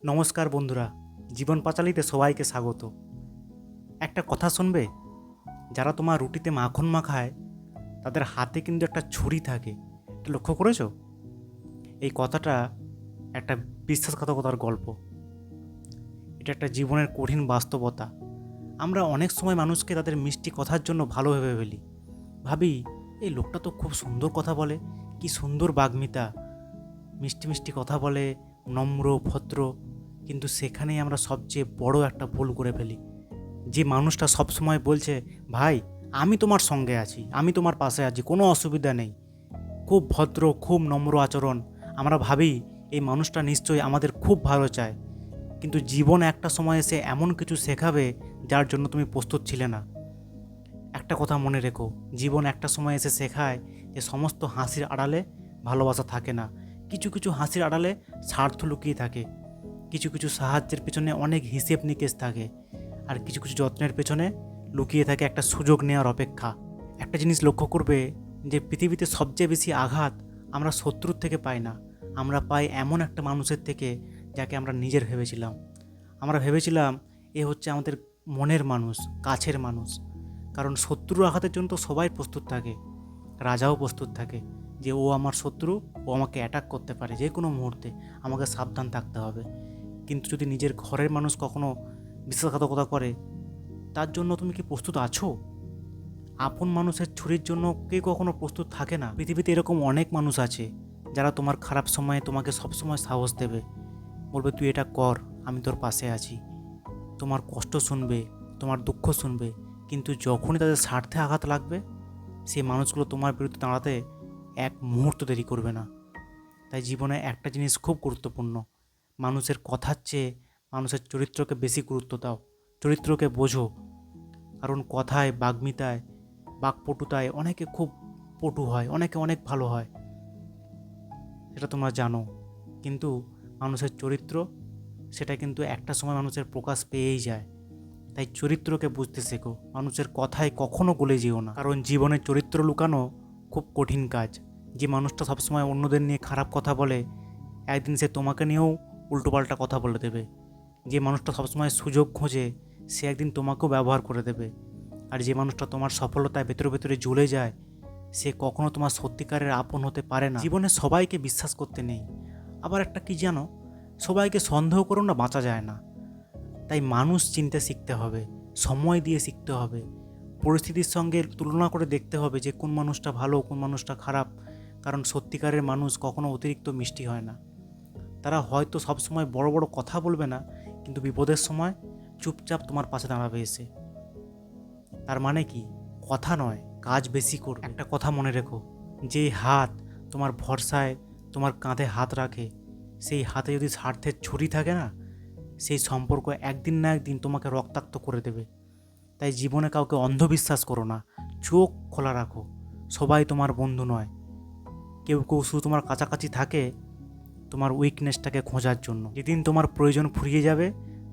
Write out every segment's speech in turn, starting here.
নমস্কার বন্ধুরা, জীবন পাঁচালীতে সবাইকে স্বাগত। একটা কথা শুনবে, যারা তোমার রুটিতে মাখন মাখায় তাদের হাতে কিন্তু একটা ছুরি থাকে। এটা লক্ষ্য করেছো? এই কথাটা একটা বিশ্বাসঘাতকতার গল্প। এটা একটা জীবনের কঠিন বাস্তবতা। আমরা অনেক সময় মানুষকে তাদের মিষ্টি কথার জন্য ভালো ভেবে ফেলি। ভাবি, এই লোকটা তো খুব সুন্দর কথা বলে, কি সুন্দর বাগ্মিতা, মিষ্টি মিষ্টি কথা বলে, নম্র ভদ্র। কিন্তু সেখানেই আমরা সবচেয়ে বড় একটা ভুল করে ফেলি। যে মানুষটা সবসময় বলছে, ভাই আমি তোমার সঙ্গে আছি, আমি তোমার পাশে আছি, কোনো অসুবিধা নেই, খুব ভদ্র, খুব নম্র আচরণ, আমরা ভাবি এই মানুষটা নিশ্চয়ই আমাদের খুব ভালো চায়। কিন্তু জীবন একটা সময় এসে এমন কিছু শেখাবে যার জন্য তুমি প্রস্তুত ছিলে না। একটা কথা মনে রেখো, জীবন একটা সময় এসে শেখায় যে সমস্ত হাসির আড়ালে ভালোবাসা থাকে না। কিছু কিছু হাসির আড়ালে স্বার্থ লুকিয়ে থাকে, কিছু কিছু সাহায্যের পেছনে অনেক হিসেব নিকেশ থাকে, আর কিছু কিছু যত্নের পেছনে লুকিয়ে থাকে একটা সুযোগ নেওয়ার অপেক্ষা। একটা জিনিস লক্ষ্য করবে যে পৃথিবীতে সবচেয়ে বেশি আঘাত আমরা শত্রুর থেকে পাই না, আমরা পাই এমন একটা মানুষের থেকে যাকে আমরা নিজের ভেবেছিলাম। আমরা ভেবেছিলাম এ হচ্ছে আমাদের মনের মানুষ, কাছের মানুষ। কারণ শত্রুর আঘাতের জন্য তো সবাই প্রস্তুত থাকে, রাজাও প্রস্তুত থাকে যে ও আমার শত্রু, ও আমাকে অ্যাটাক করতে পারে যে কোনো মুহূর্তে, আমাকে সাবধান থাকতে হবে। কিন্তু যদি নিজের ঘরের মানুষ কখনো বিশ্বাসঘাতকতা করে, তার জন্য তুমি কি প্রস্তুত আছো? আপন মানুষের ছুরির জন্য কেউ কখনো প্রস্তুত থাকে না। পৃথিবীতে এরকম অনেক মানুষ আছে যারা তোমার খারাপ সময়ে তোমাকে সবসময় সাহস দেবে, বলবে তুই এটা কর, আমি তোর পাশে আছি, তোমার কষ্ট শুনবে, তোমার দুঃখ শুনবে। কিন্তু যখনই তাদের স্বার্থে আঘাত লাগবে, সেই মানুষগুলো তোমার বিরুদ্ধে দাঁড়াতে এক মুহূর্ত দেরি করবে না। তাই জীবনে একটা জিনিস খুব গুরুত্বপূর্ণ, মানুষের কথার চেয়ে মানুষের চরিত্রকে বেশি গুরুত্ব দাও, চরিত্রকে বোঝো। কারণ কথায়, বাগ্মিতায়, বাকপটুতায় অনেকে খুব পটু হয়, অনেকে অনেক ভালো হয়, সেটা তোমরা জানো। কিন্তু মানুষের চরিত্র, সেটা কিন্তু একটা সময় মানুষের প্রকাশ পেয়েই যায়। তাই চরিত্রকে বুঝতে শেখো, মানুষের কথায় কখনো গলে যেও না, কারণ জীবনের চরিত্র লুকানো খুব কঠিন কাজ। যে মানুষটা সবসময় অন্যদের নিয়ে খারাপ কথা বলে, একদিন সে তোমাকে নিয়েও উল্টোপাল্টা কথা বলে দেবে। যে মানুষটা সবসময় সুযোগ খোঁজে, সে একদিন তোমাকেও ব্যবহার করে দেবে। আর যে মানুষটা তোমার সফলতায় ভেতরে ভেতরে জ্বলে যায়, সে কখনো তোমার সত্যিকারের আপন হতে পারে না। জীবনে সবাইকে বিশ্বাস করতে নেই, আবার একটা কি জানো, সবাইকে সন্দেহ করো না, বাঁচা যায় না। তাই মানুষ চিনতে শিখতে হবে, সময় দিয়ে শিখতে হবে, পরিস্থিতির সঙ্গে তুলনা করে দেখতে হবে যে কোন মানুষটা ভালো, কোন মানুষটা খারাপ। কারণ সত্যিকারের মানুষ কখনো অতিরিক্ত মিষ্টি হয় না। তারা হয়তো সবসময় বড় বড় কথা বলবে না, কিন্তু বিপদের সময় চুপচাপ তোমার পাশে দাঁড়াবে এসে। তার মানে কি, কথা নয়, কাজ বেশি করবে। একটা কথা মনে রেখো, যে হাত তোমার ভরসায় তোমার কাঁধে হাত রাখে, সেই হাতে যদি স্বার্থের ছুরি থাকে না, সেই সম্পর্ক একদিন না একদিন তোমাকে রক্তাক্ত করে দেবে। তাই জীবনে কাউকে অন্ধবিশ্বাস করো না, চোখ খোলা রাখো। সবাই তোমার বন্ধু নয়, কেউ কেউ শুধু তোমার কাছাকাছি থাকে তোমার উইকনেসটাকে খোঁজার জন্য। যেদিন তোমার প্রয়োজন ফুরিয়ে যাবে,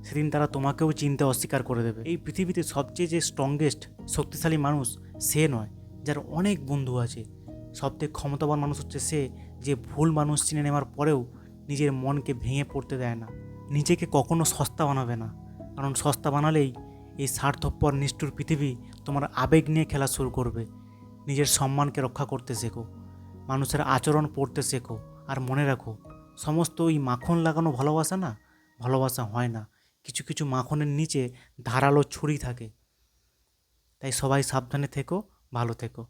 সেদিন তারা তোমাকেও চিনতে অস্বীকার করে দেবে। এই পৃথিবীতে সবচেয়ে যে স্ট্রংগেস্ট, শক্তিশালী মানুষ সে নয় যার অনেক বন্ধু আছে। সবথেকে ক্ষমতাবান মানুষ হচ্ছে সে, যে ভুল মানুষ চিনে নেওয়ার পরেও নিজের মনকে ভেঙে পড়তে দেয় না। নিজেকে কখনো সস্তা বানাবে না, কারণ সস্তা বানালেই এই স্বার্থপর নিষ্ঠুর পৃথিবী তোমার আবেগ নিয়ে খেলা শুরু করবে। নিজের সম্মানকে রক্ষা করতে শেখো, মানুষের আচরণ পড়তে শেখো। আর মনে রাখো, সমস্ত ওই মাখন লাগানো ভালোবাসা না, ভালোবাসা হয় না। কিছু কিছু মাখনের নিচে ধারালো ছুরি থাকে। তাই সবাই সাবধানে থেকো, ভালো থেকো।